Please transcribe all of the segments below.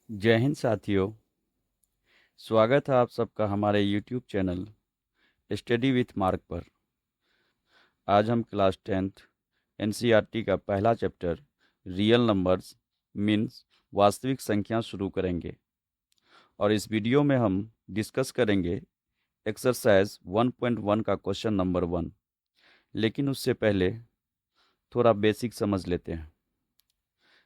जय हिंद साथियों। स्वागत है आप सबका हमारे YouTube channel study with mark पर। आज हम क्लास 10th NCERT का पहला चैप्टर रियल नंबर्स मीन्स वास्तविक संख्या शुरू करेंगे और इस वीडियो में हम डिस्कस करेंगे एक्सरसाइज 1.1 का क्वेश्चन नंबर 1। लेकिन उससे पहले थोड़ा बेसिक समझ लेते हैं।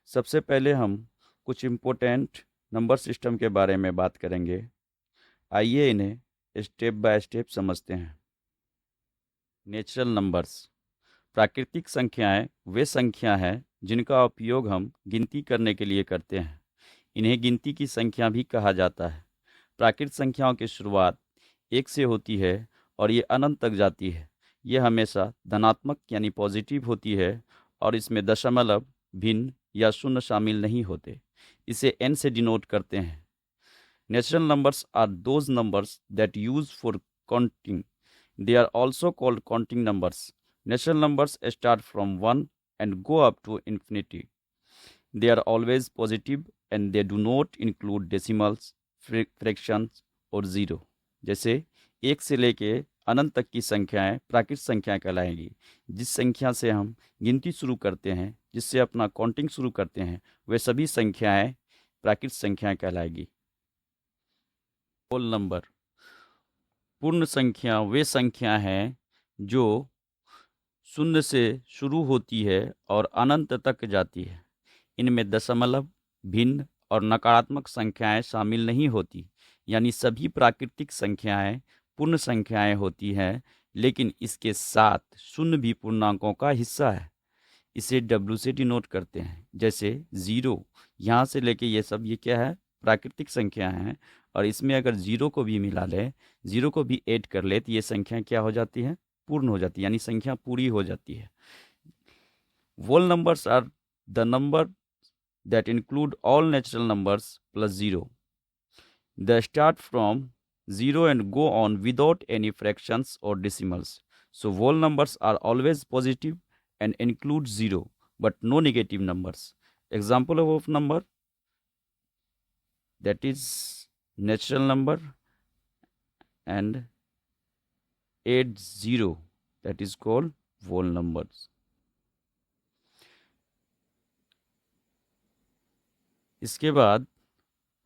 सबसे पहले हम कुछ इम्पोर्टेंट नंबर सिस्टम के बारे में बात करेंगे। आइए इन्हें स्टेप बाय स्टेप समझते हैं। नेचुरल नंबर्स, प्राकृतिक संख्याएं वे संख्या हैं जिनका उपयोग हम गिनती करने के लिए करते हैं। इन्हें गिनती की संख्या भी कहा जाता है। प्राकृतिक संख्याओं की शुरुआत 1 से होती है और ये अनंत तक जाती है। ये हमेशा धनात्मक यानी पॉजिटिव होती है और इसमें दशमलव, भिन्न या शून्य शामिल नहीं होते। इसे n से डिनोट करते हैं। Natural numbers are those numbers that use for counting. They are also called counting numbers. Natural numbers start from 1 and go up to infinity. They are always positive and they do not include decimals, fractions और zero. जैसे 1 से लेके अनंत तक की संख्याएं प्राकृतिक संख्याएं कहलाएंगी। जिस संख्या से हम गिनती शुरू करते हैं, जिससे अपना काउंटिंग शुरू करते हैं, वे सभी संख्याएं प्राकृतिक संख्याएं कहलाएगी। होल नंबर, पूर्ण संख्या वे संख्या हैं जो शून्य से शुरू होती है और अनंत तक जाती है। इनमें दशमलव, भिन्न और नकारात्मक संख्याएं शामिल नहीं होती। यानी सभी प्राकृतिक संख्याएं पूर्ण संख्याएं होती हैं, लेकिन इसके साथ शून्य भी पूर्णांकों का हिस्सा है। इसे W से डिनोट करते हैं। जैसे 0, यहाँ से लेके ये सब ये क्या है, प्राकृतिक संख्या हैं। और इसमें अगर 0 को भी मिला ले, 0 को भी ऐड कर ले, तो ये संख्या क्या हो जाती है, पूर्ण हो जाती है, यानी संख्या पूरी हो जाती है। Whole numbers are the number that include all natural numbers plus 0। They start from 0 and go on without any fractions or decimals. So whole numbers are always positive and include 0 but no negative numbers. Example of number that is natural number and add 0, that is called whole numbers. इसके बाद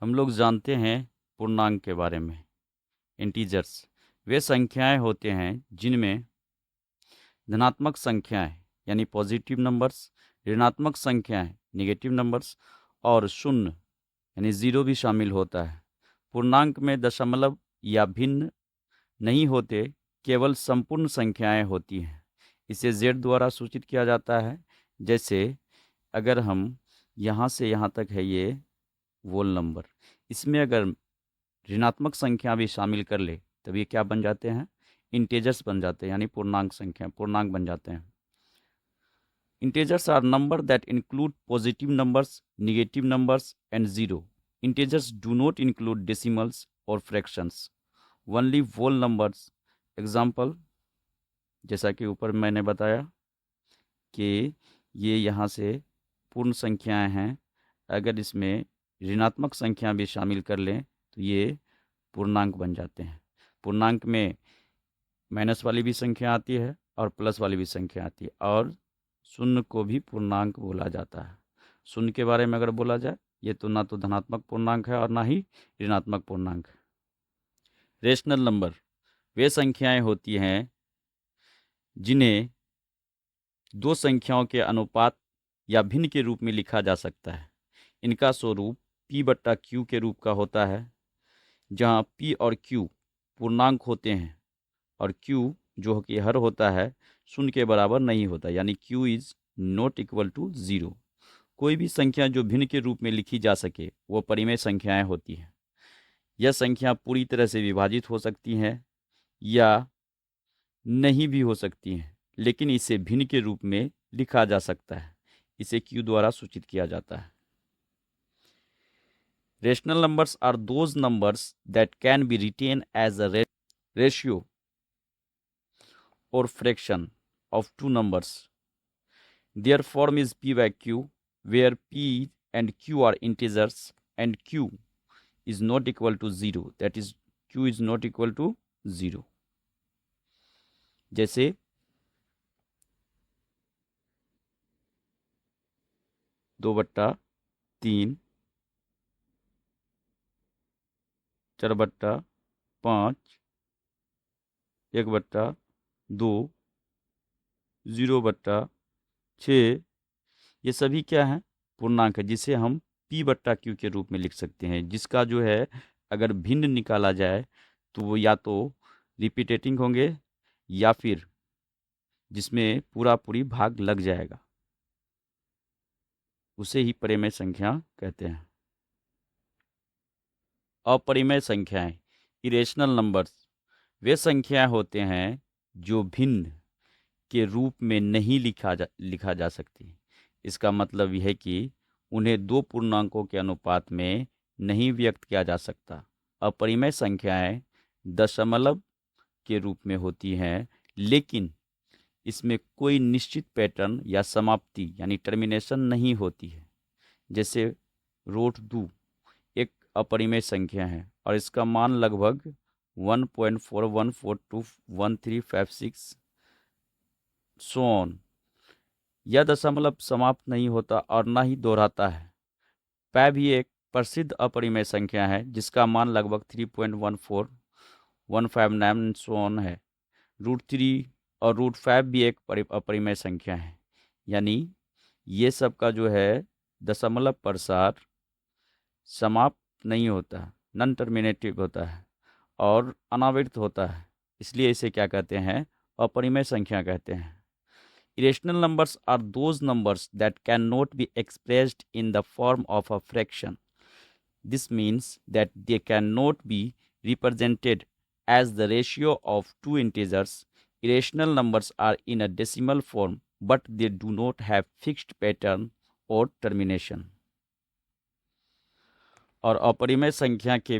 हम लोग जानते हैं पूर्णांक के बारे में। इंटीजर्स वे संख्याएं होते हैं जिनमें धनात्मक संख्याएं यानी पॉजिटिव नंबर्स, ऋणात्मक संख्याएं नेगेटिव नंबर्स और शून्य यानी 0 भी शामिल होता है। पूर्णांक में दशमलव या भिन्न नहीं होते, केवल संपूर्ण संख्याएं होती हैं। इसे Z द्वारा सूचित किया जाता है। जैसे अगर हम यहाँ से यहाँ तक है ये होल नंबर, इसमें अगर ऋणात्मक संख्या भी शामिल कर ले तब ये क्या बन जाते हैं, इंटीजर्स बन जाते हैं, यानी पूर्णांक संख्या, पूर्णांक बन जाते हैं। Integers are number that include positive numbers, negative numbers and 0। Integers do not include decimals और fractions, only whole numbers. Example, जैसा कि ऊपर मैंने बताया कि ये यहाँ से पूर्ण संख्याएं हैं, अगर इसमें ऋणात्मक संख्या भी शामिल कर लें तो ये पूर्णांक बन जाते हैं। पूर्णांक में माइनस वाली भी संख्या आती है और प्लस वाली भी संख्या आती है, और शून्य को भी पूर्णांक बोला जाता है। शून्य के बारे में अगर बोला जाए, ये तो ना तो धनात्मक पूर्णांक है और ना ही ऋणात्मक पूर्णांक है। रेशनल नंबर वे संख्याएं होती हैं जिन्हें दो संख्याओं के अनुपात या भिन्न के रूप में लिखा जा सकता है। इनका स्वरूप P/Q के रूप का होता है, जहाँ P और Q पूर्णांक होते हैं और Q जो कि हर होता है शून्य के बराबर नहीं होता, यानी Q is not equal to 0। कोई भी संख्या जो भिन्न के रूप में लिखी जा सके वो परिमेय संख्याएं होती हैं। यह संख्या पूरी तरह से विभाजित हो सकती हैं या नहीं भी हो सकती हैं, लेकिन इसे भिन्न के रूप में लिखा जा सकता है। इसे Q द्वारा सूचित किया जाता है। Rational numbers are those numbers that can be written as a ratio or fraction of two numbers. Their form is P/Q, where P and Q are integers and q is not equal to 0, that is q is not equal to 0। जैसे 2/3, 4/5, 1/2, 0/6, ये सभी क्या है, पूर्णांक है, जिसे हम p/q के रूप में लिख सकते हैं, जिसका जो है अगर भिन्न निकाला जाए तो वो या तो रिपीटेटिंग होंगे या फिर जिसमें पूरा पूरी भाग लग जाएगा, उसे ही परिमेय संख्या कहते हैं। अपरिमेय संख्याएं, इरेशनल नंबर्स, वे संख्याएं होते हैं जो भिन्न के रूप में नहीं लिखा जा सकती। इसका मतलब यह है कि उन्हें दो पूर्णांकों के अनुपात में नहीं व्यक्त किया जा सकता। अपरिमेय संख्याएं दशमलव के रूप में होती हैं, लेकिन इसमें कोई निश्चित पैटर्न या समाप्ति यानी टर्मिनेशन नहीं होती है। जैसे √2 एक अपरिमेय संख्या है और इसका मान लगभग 1.41421356 सो ऑन। यह दशमलव समाप्त नहीं होता और ना ही दोहराता है। पै भी एक प्रसिद्ध अपरिमेय संख्या है जिसका मान लगभग 3.14159 सो ऑन है। √3 और √5 भी एक अपरिमेय संख्या है, यानी ये सब का जो है दशमलव प्रसार समाप्त नहीं होता, नॉन टर्मिनेटिव होता है और अनावृत होता है, इसलिए इसे क्या कहते हैं, अपरिमेय संख्या कहते हैं। Irrational numbers are those numbers that cannot be expressed in the form of a fraction. This means that they cannot be represented as the ratio of two integers. Irrational numbers are in a decimal form, but they do not have fixed pattern or termination. और अपरिमेय संख्या के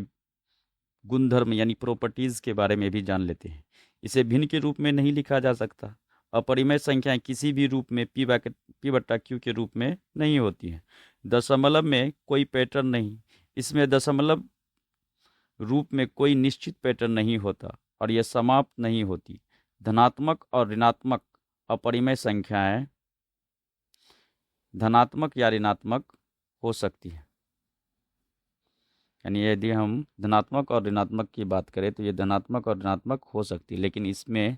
गुणधर्म यानी properties के बारे में भी जान लेते हैं। इसे भिन्न के रूप में नहीं लिखा जा सकता। अपरिमेय संख्याएं किसी भी रूप में p/q के रूप में नहीं होती हैं। दशमलव में कोई पैटर्न नहीं, इसमें दशमलव रूप में कोई निश्चित पैटर्न नहीं होता और यह समाप्त नहीं होती। धनात्मक और ऋणात्मक अपरिमेय संख्याएं धनात्मक या ऋणात्मक हो सकती है। यानी यदि हम धनात्मक और ऋणात्मक की बात करें तो ये धनात्मक और ऋणात्मक हो सकती है, लेकिन इसमें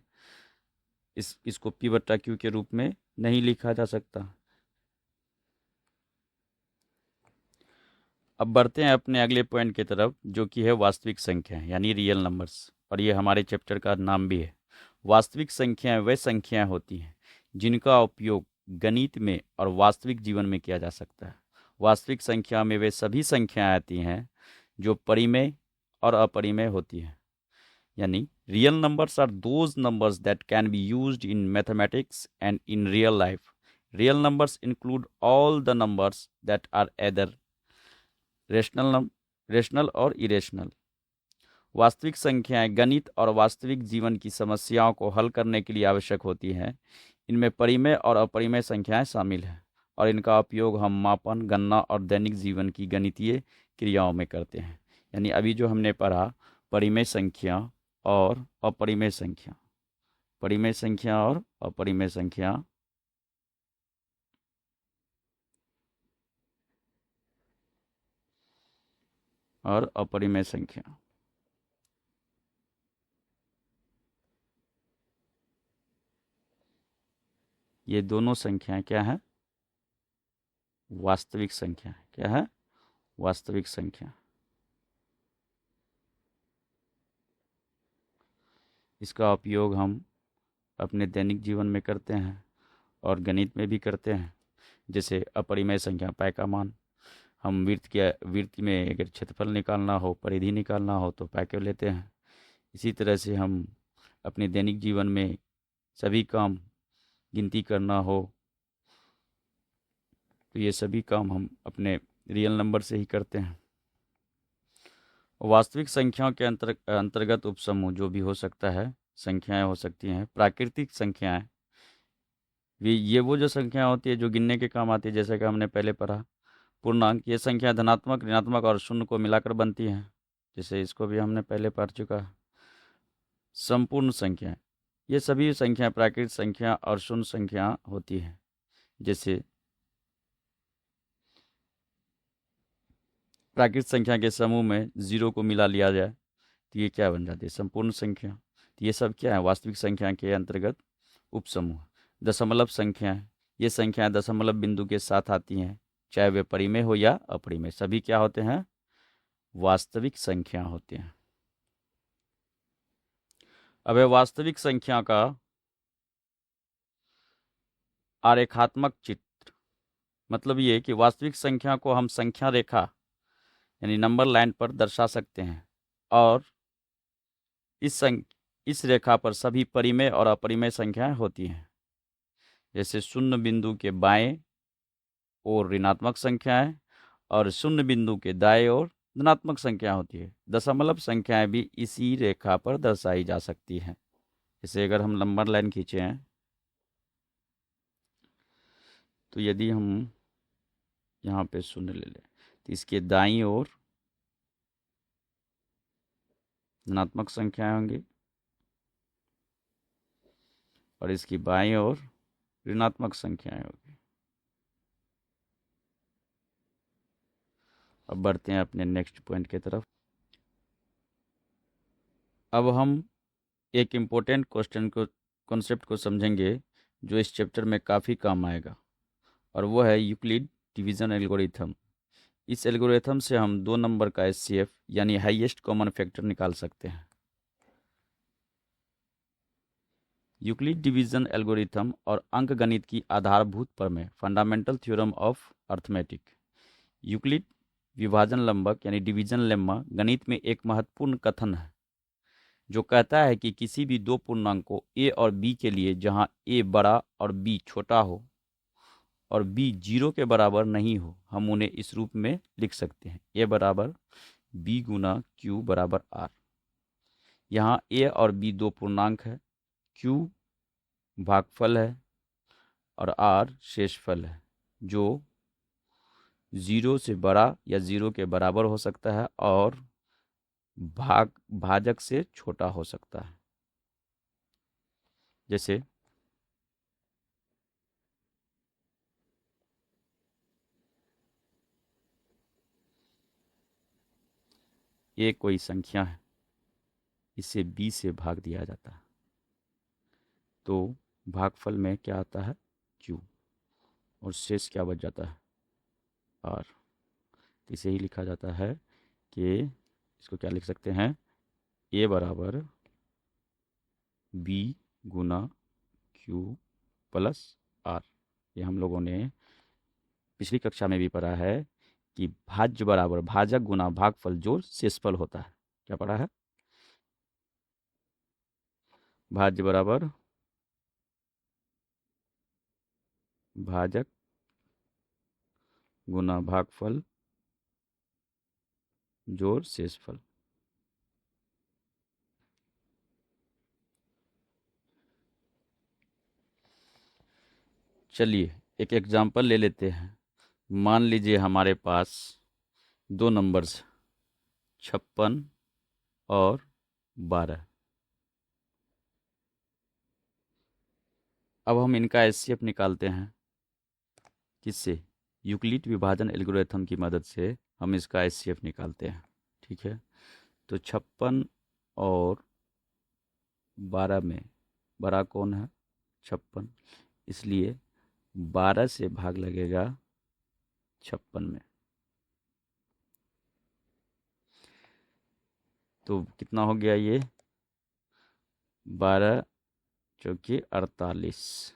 इसको p/q के रूप में नहीं लिखा जा सकता। अब बढ़ते हैं अपने अगले पॉइंट की तरफ, जो कि है वास्तविक संख्या यानी रियल नंबर्स, और ये हमारे चैप्टर का नाम भी है। वास्तविक संख्याएं वे संख्याएं होती हैं जिनका उपयोग गणित में और वास्तविक जीवन में किया जा सकता है। वास्तविक संख्या में वे सभी संख्याएं आती हैं जो परिमेय और अपरिमेय होती हैं। यानी real numbers are those numbers that can be used in mathematics and in real life. Real numbers include all the numbers that are either rational और irrational. वास्तविक संख्याएं गणित और वास्तविक जीवन की समस्याओं को हल करने के लिए आवश्यक होती हैं। इनमें परिमेय और अपरिमेय संख्याएं शामिल हैं और इनका उपयोग हम मापन, गणना और दैनिक जीवन की गणितीय क्रियाओं में करते हैं। यानी अभी जो हमने पढ़ा परिमेय संख्या और अपरिमेय संख्या, परिमेय संख्या और अपरिमेय संख्या, और अपरिमेय संख्या, ये दोनों संख्याएं क्या है, वास्तविक संख्या। क्या है, वास्तविक संख्या। इसका उपयोग हम अपने दैनिक जीवन में करते हैं और गणित में भी करते हैं। जैसे अपरिमेय संख्या पै का मान, हम वृत्त में अगर क्षेत्रफल निकालना हो, परिधि निकालना हो तो पै के लेते हैं। इसी तरह से हम अपने दैनिक जीवन में सभी काम, गिनती करना हो तो ये सभी काम हम अपने रियल नंबर से ही करते हैं। वास्तविक संख्याओं के अंतर्गत उपसमूह जो भी हो सकता है, संख्याएं हो सकती हैं। प्राकृतिक संख्याएं, ये वो जो संख्याएं होती है जो गिनने के काम आती है, जैसे कि हमने पहले पढ़ा पूर्णांक ये संख्या धनात्मक, ऋणात्मक और शून्य को मिलाकर बनती है, जैसे इसको भी हमने पहले पढ़ चुका है। संपूर्ण संख्या ये सभी संख्या प्राकृतिक संख्या और शून्य संख्या होती है। जैसे प्राकृतिक संख्या के समूह में 0 को मिला लिया जाए तो ये क्या बन जाती है? संपूर्ण संख्या। तो ये सब क्या है? वास्तविक संख्या के अंतर्गत उपसमूह। दशमलव संख्या है, ये संख्याएं दशमलव बिंदु के साथ आती हैं, चाहे वे परिमेय हो या अपरिमेय, सभी क्या होते हैं? वास्तविक संख्या होते हैं। अब वास्तविक संख्या का आरेखात्मक चित्र, मतलब ये कि वास्तविक संख्या को हम संख्या रेखा यानी नंबर लाइन पर दर्शा सकते हैं, और इस रेखा पर सभी परिमेय और अपरिमेय संख्याएं होती हैं। जैसे शून्य बिंदु के बाएं ओर ऋणात्मक संख्याएं और शून्य बिंदु के दाएं ओर धनात्मक संख्या होती है। दशमलव संख्याएं भी इसी रेखा पर दर्शाई जा सकती हैं। जैसे अगर हम नंबर लाइन खींचे हैं तो यदि हम यहाँ पे शून्य ले लें तो इसके दाईं ओर धनात्मक संख्याएं होंगी और इसकी बाईं ओर ऋणात्मक संख्याएं होगी। अब बढ़ते हैं अपने नेक्स्ट पॉइंट की तरफ। अब हम एक इम्पोर्टेंट कॉन्सेप्ट को समझेंगे जो इस चैप्टर में काफ़ी काम आएगा, और वो है यूक्लिड डिवीज़न एल्गोरिथम। इस एल्गोरिथम से हम 2 नंबर का एचसीएफ यानी हाईएस्ट कॉमन फैक्टर निकाल सकते हैं। यूक्लिड डिवीज़न एल्गोरिथम और अंकगणित की आधारभूत प्रमेय, fundamental theorem of arithmetic. Euclid विभाजन लंबक यानी डिवीजन लेम्मा गणित में एक महत्वपूर्ण कथन है जो कहता है कि किसी भी 2 पूर्णांकों a और b के लिए जहां a बड़ा और b छोटा हो और b 0 के बराबर नहीं हो, हम उन्हें इस रूप में लिख सकते हैं: a बराबर b गुना q बराबर r। यहाँ a और b 2 पूर्णांक है, q भागफल है और r शेषफल है जो 0 से बड़ा या 0 के बराबर हो सकता है और भाजक से छोटा हो सकता है। जैसे ये कोई संख्या है, इसे b से भाग दिया जाता है तो भागफल में क्या आता है? q, और शेष क्या बच जाता है? r। इसे ही लिखा जाता है कि इसको क्या लिख सकते हैं? a बराबर b गुना q प्लस r। ये हम लोगों ने पिछली कक्षा में भी पढ़ा है कि भाज्य बराबर भाजक गुना भागफल जोड़ शेषफल होता है। क्या पढ़ा है? भाज्य बराबर भाजक गुना भागफल जोड़ शेषफल। चलिए एक एग्जांपल ले लेते हैं। मान लीजिए हमारे पास 2 नंबर्स 56 और 12। अब हम इनका एचसीएफ निकालते हैं। किससे? यूक्लिड विभाजन एल्गोरिथम की मदद से हम इसका एचसीएफ निकालते हैं। ठीक है, तो 56 और 12 में बड़ा कौन है? 56, इसलिए 12 से भाग लगेगा 56 में। तो कितना हो गया ये? 12 चौके 48,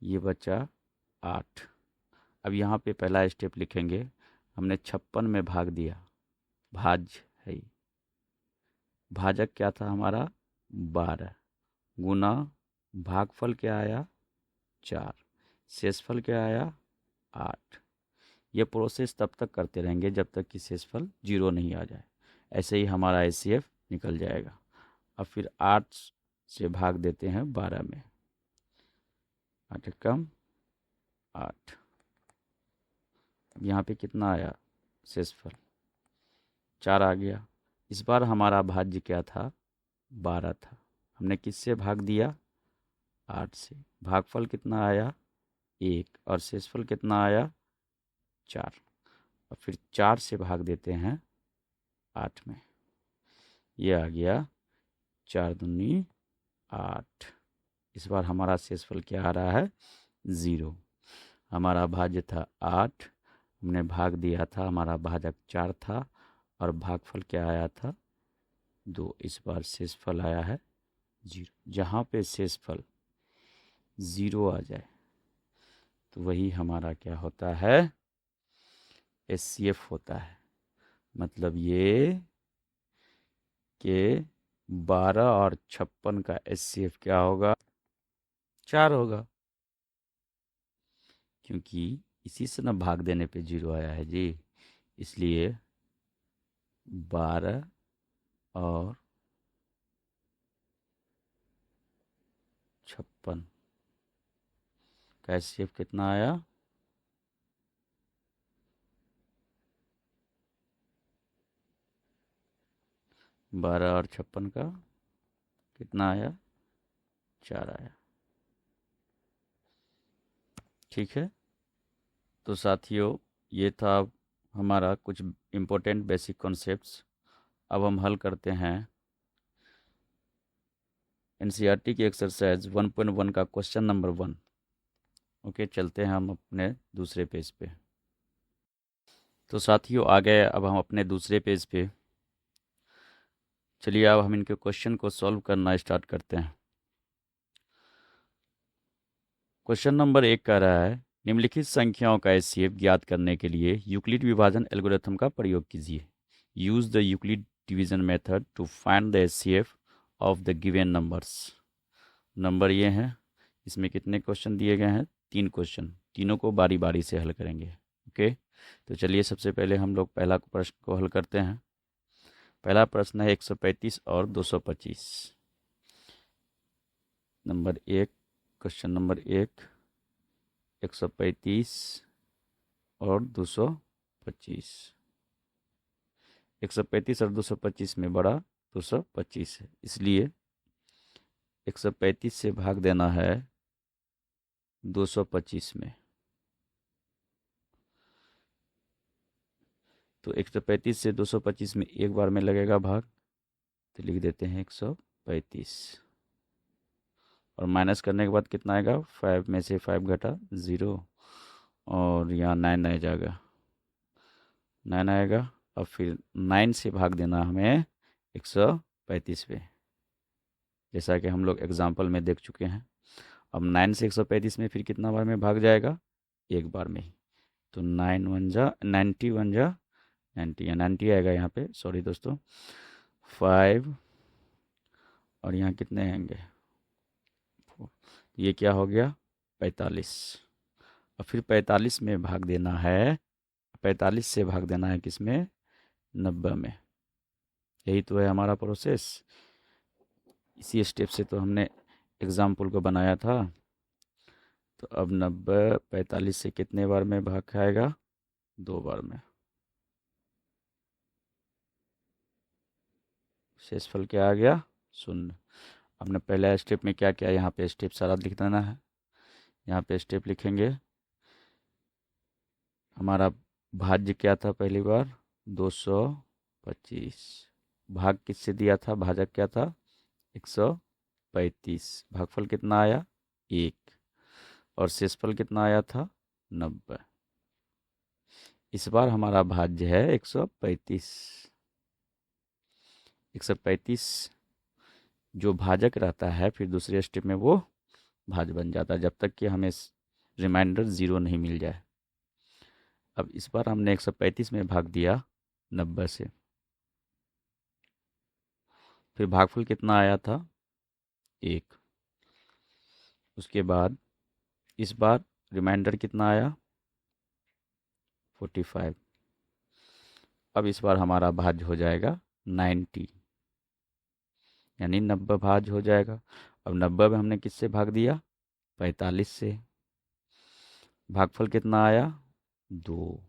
ये बचा 8। अब यहाँ पे पहला स्टेप लिखेंगे। हमने 56 में भाग दिया, भाज्य है ये। भाजक क्या था हमारा? 12 गुना भागफल क्या आया? 4, शेषफल क्या आया? 8। ये प्रोसेस तब तक करते रहेंगे जब तक कि शेषफल 0 नहीं आ जाए। ऐसे ही हमारा एचसीएफ निकल जाएगा। अब फिर 8 से भाग देते हैं 12 में, 8 कम 8। अब यहाँ पे कितना आया शेषफल 4 आ गया। इस बार हमारा भाज्य क्या था 12 था। हमने किससे भाग दिया 8 से। भागफल कितना आया 1 और शेषफल कितना आया 4। और फिर 4 से भाग देते हैं 8 में। ये आ गया 4 दूनी 8। इस बार हमारा शेषफल क्या आ रहा है 0। हमारा भाज्य था 8, हमने भाग दिया था, हमारा भाजक 4 था और भागफल क्या आया था 2। इस बार शेषफल आया है 0। जहाँ पे शेषफल 0 आ जाए तो वही हमारा क्या होता है एचसीएफ होता है। मतलब ये कि 12 और 56 का एचसीएफ क्या होगा 4 होगा, क्योंकि इसी से ना भाग देने पे 0 आया है जी। इसलिए 12 और 56 का एचसीएफ कितना आया 12 और 56 का कितना आया 4 आया। ठीक है, तो साथियों ये था हमारा कुछ इम्पोर्टेंट बेसिक कॉन्सेप्ट्स। अब हम हल करते हैं एनसीईआरटी की एक्सरसाइज 1.1 का क्वेश्चन नंबर 1। ओके, चलते हैं हम अपने दूसरे पेज पे। तो साथियों आ गए अब हम अपने दूसरे पेज पे। चलिए अब हम इनके क्वेश्चन को सॉल्व करना स्टार्ट करते हैं। क्वेश्चन नंबर 1 कह रहा है निम्नलिखित संख्याओं का एचसीएफ ज्ञात करने के लिए यूक्लिड विभाजन एल्गोरिथम का प्रयोग कीजिए। Use the Euclid division method to find the HCF of the given numbers. Number ये हैं, इसमें कितने क्वेश्चन दिए गए हैं 3 क्वेश्चन, तीनों को बारी बारी से हल करेंगे। ओके, तो चलिए सबसे पहले हम लोग पहला प्रश्न को हल करते हैं। पहला प्रश्न है 135 और 225। नंबर 1, क्वेश्चन नंबर 1, 135 और 225। 135 और 225 में बड़ा 225 है, इसलिए 135 से भाग देना है 225 में। तो 135 से 225 में एक बार में लगेगा भाग, तो लिख देते हैं 135 और माइनस करने के बाद कितना आएगा 5 में से 5 घटा 0 और यहाँ 9 आ जाएगा, 9 आएगा। और फिर 9 से भाग देना हमें 135 पे, जैसा कि हम लोग एग्जाम्पल में देख चुके हैं। अब 9 से 135 में फिर कितना बार में भाग जाएगा एक बार में ही, तो 9 1 जा 90 1 जा 90 या 90 आएगा यहाँ पे, सॉरी दोस्तों 5 और यहाँ कितने आएंगे, ये क्या हो गया 45। और फिर 45 में भाग देना है, 45 से भाग देना है किसमें 90 में। यही तो है हमारा प्रोसेस। इसी स्टेप से तो हमने एग्जाम्पल को बनाया था। तो अब 90 45 से कितने बार में भाग खाएगा 2 बार में। शेषफल क्या आ गया 0। हमने पहले स्टेप में क्या किया, यहाँ पे स्टेप सारा लिख देना है। यहाँ पे स्टेप लिखेंगे, हमारा भाज्य क्या था पहली बार 225, भाग किससे दिया था, भाजक क्या था 135, भागफल कितना आया 1 और शेषफल कितना आया था 90। इस बार हमारा भाज्य है 135। 135 जो भाजक रहता है फिर दूसरे स्टेप में वो भाज्य बन जाता है, जब तक कि हमें रिमाइंडर 0 नहीं मिल जाए। अब इस बार हमने 135 में भाग दिया 90 से, फिर भागफल कितना आया था 1। उसके बाद इस बार रिमाइंडर कितना आया 45। अब इस बार हमारा भाज्य हो जाएगा 90, यानी 90 भाज्य हो जाएगा। अब 90 में हमने किससे भाग दिया 45 से, भागफल कितना आया 2।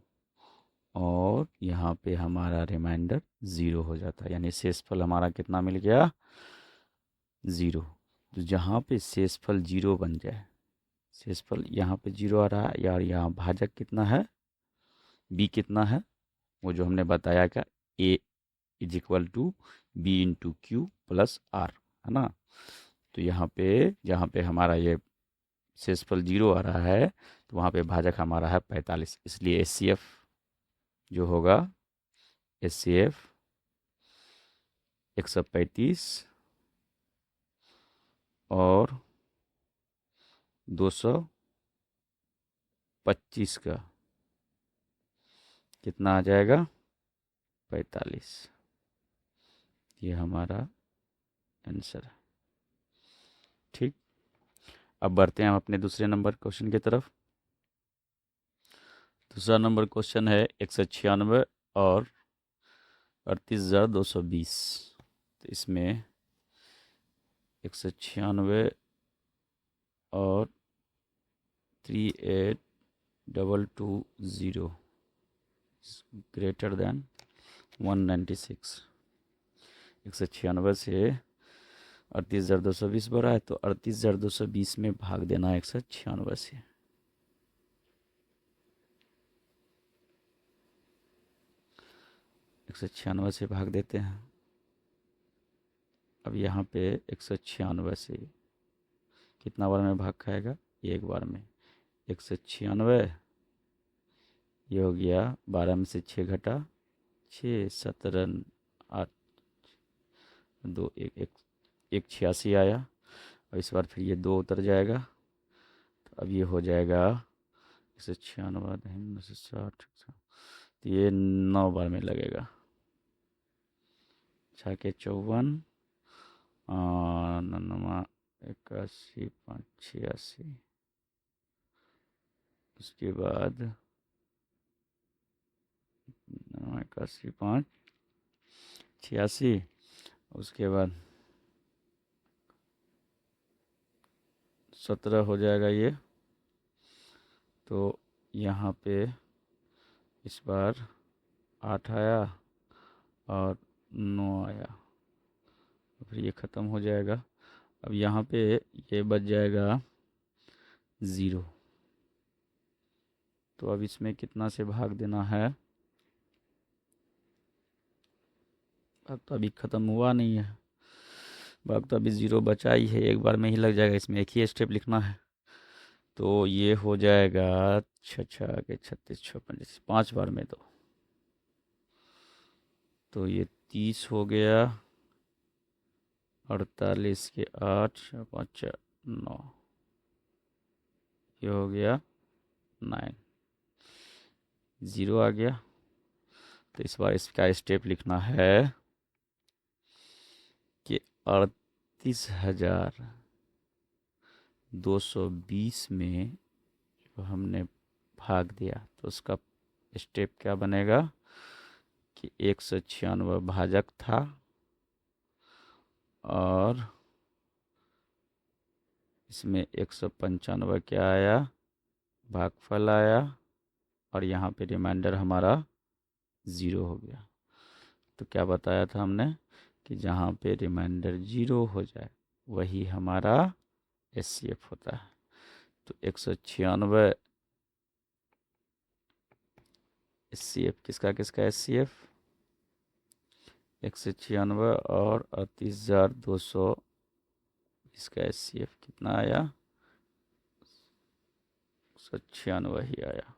और यहाँ पे हमारा रिमाइंडर 0 हो जाता है, यानी शेषफल हमारा कितना मिल गया, 0। तो जहाँ पे शेषफल 0 बन जाए, शेषफल यहाँ पे 0 आ रहा है यार, यहाँ भाजक कितना है, b कितना है, वो जो हमने बताया क्या, a is equal to b into q plus r, है ना। तो यहाँ पे जहाँ पे हमारा ये शेषफल 0 आ रहा है, तो वहाँ पे भाजक हमारा है 45, इसलिए HCF जो होगा, HCF 135 और 225 का कितना आ जाएगा, 45। ये हमारा आंसर है। ठीक, अब बढ़ते हैं हम अपने दूसरे नंबर क्वेश्चन की तरफ। दूसरा नंबर क्वेश्चन है 196 और 38,220। तो इसमें 196 और 38,220 ग्रेटर देन 196। 196 से 38,220 बढ़ा है, तो 38,220 में भाग देना है 196 से। एक सौ छियानवे से भाग देते हैं। अब यहाँ पे 196 से कितना बार में भाग खाएगा, एक बार में। 196 ये हो गया, 12 में से 6 घटा 6, 17, 8, 2, 1, 86 आया। और इस बार फिर ये 2 उतर जाएगा, तो अब ये हो जाएगा 196 से 60, तो ये 9 बार में लगेगा। 6 के 54, 9 81, 5 86, उसके बाद 81, 5 86, उसके बाद 17 हो जाएगा ये। तो यहाँ पे इस बार 8 आया और 9 आया, फिर ये ख़त्म हो जाएगा। अब यहाँ पे ये बच जाएगा 0। तो अब इसमें कितना से भाग देना है, अब तो अभी ख़त्म हुआ नहीं है, भाग तो अभी 0 बचा ही है, एक बार में ही लग जाएगा, इसमें एक ही स्टेप लिखना है। तो ये हो जाएगा 6 के 36, 6 25, 5 बार में। तो ये 30 हो गया, 48 के 8, 5 9, ये हो गया 9, 0 आ गया। तो इस बार इसका स्टेप लिखना है कि 38,220 में जो हमने भाग दिया, तो उसका स्टेप क्या बनेगा कि 196 भाजक था और इसमें 195 क्या आया, भागफल आया, और यहाँ पे रिमाइंडर हमारा 0 हो गया। तो क्या बताया था हमने कि जहाँ पे रिमाइंडर 0 हो जाए वही हमारा HCF होता है। तो 196 HCF किसका किसका HCF, 196 और 38,200 इसका HCF कितना आया, 196 ही आया।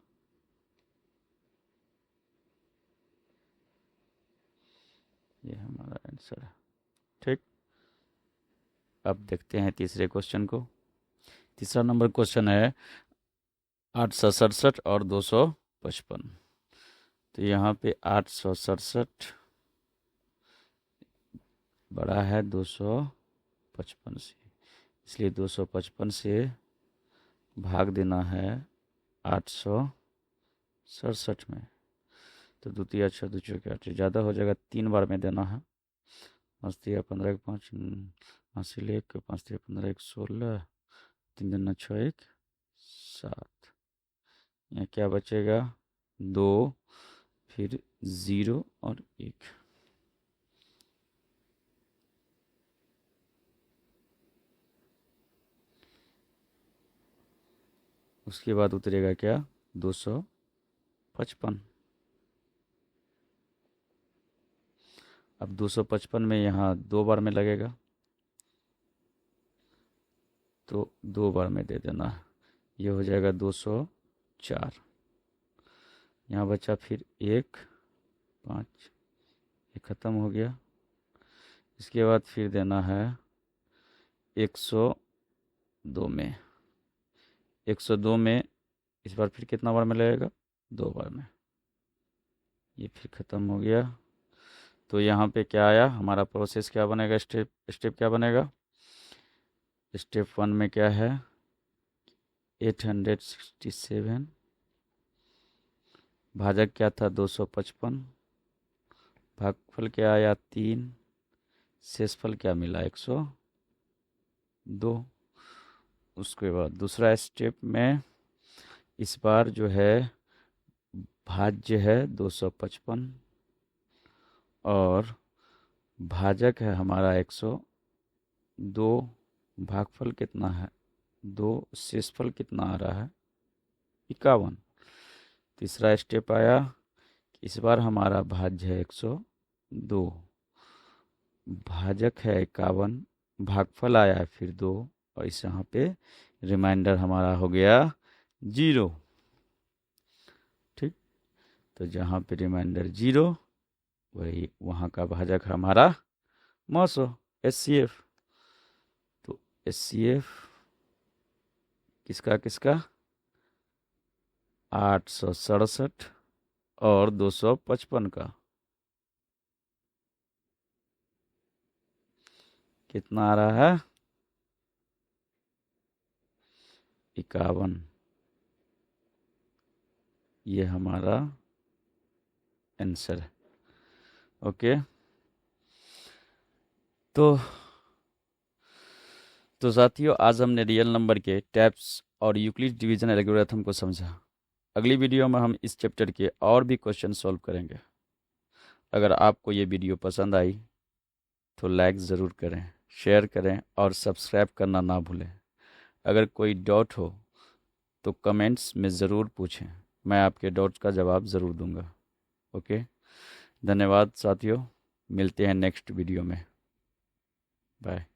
ये हमारा आंसर है। ठीक, अब देखते हैं तीसरे क्वेश्चन को। तीसरा नंबर क्वेश्चन है 867 और 255। तो यहाँ पे 867 बड़ा है 255 से, इसलिए 255 से भाग देना है 867 में। तो द्वितीय अच्छा दूसरे के 8 ज़्यादा हो जाएगा, 3 बार में देना है। 5 15 5 हासिल 1 5 15 1 16, 3 दूना 6 1 7। यहाँ क्या बचेगा, 2, फिर 0 और 1। उसके बाद उतरेगा क्या, 255। अब 255 में यहाँ 2 बार में लगेगा, तो 2 बार में दे देना, ये हो जाएगा 204। यहाँ बचा फिर 1, 5, ये ख़त्म हो गया। इसके बाद फिर देना है 102 में। 102 में इस बार फिर कितना बार में लगेगा, 2 बार में, ये फिर ख़त्म हो गया। तो यहाँ पे क्या आया, हमारा प्रोसेस क्या बनेगा, स्टेप क्या बनेगा। स्टेप 1 में क्या है, 867, भाजक क्या था 255, भागफल क्या आया 3, शेषफल क्या मिला 102। उसके बाद दूसरा स्टेप में इस बार जो है भाज्य है 255 और भाजक है हमारा 102, भागफल कितना है 2, शेषफल कितना आ रहा है 51। तीसरा स्टेप आया, इस बार हमारा भाज्य है 102, भाजक है 51, भागफल आया है फिर 2, और इस यहाँ पे रिमाइंडर हमारा हो गया 0। ठीक, तो जहाँ पे रिमाइंडर 0 वही वहाँ का भाजक हमारा 900 HCF। तो HCF किसका किसका, 867 और 255 का कितना आ रहा है 51। ये हमारा आंसर है। ओके, तो साथियों आज हमने रियल नंबर के टाइप्स और यूक्लिड डिवीजन एल्गोरिथम को समझा। अगली वीडियो में हम इस चैप्टर के और भी क्वेश्चन सॉल्व करेंगे। अगर आपको ये वीडियो पसंद आई तो लाइक ज़रूर करें, शेयर करें और सब्सक्राइब करना ना भूलें। अगर कोई डाउट हो तो कमेंट्स में ज़रूर पूछें, मैं आपके डाउट्स का जवाब ज़रूर दूंगा। ओके, धन्यवाद साथियों, मिलते हैं नेक्स्ट वीडियो में। बाय।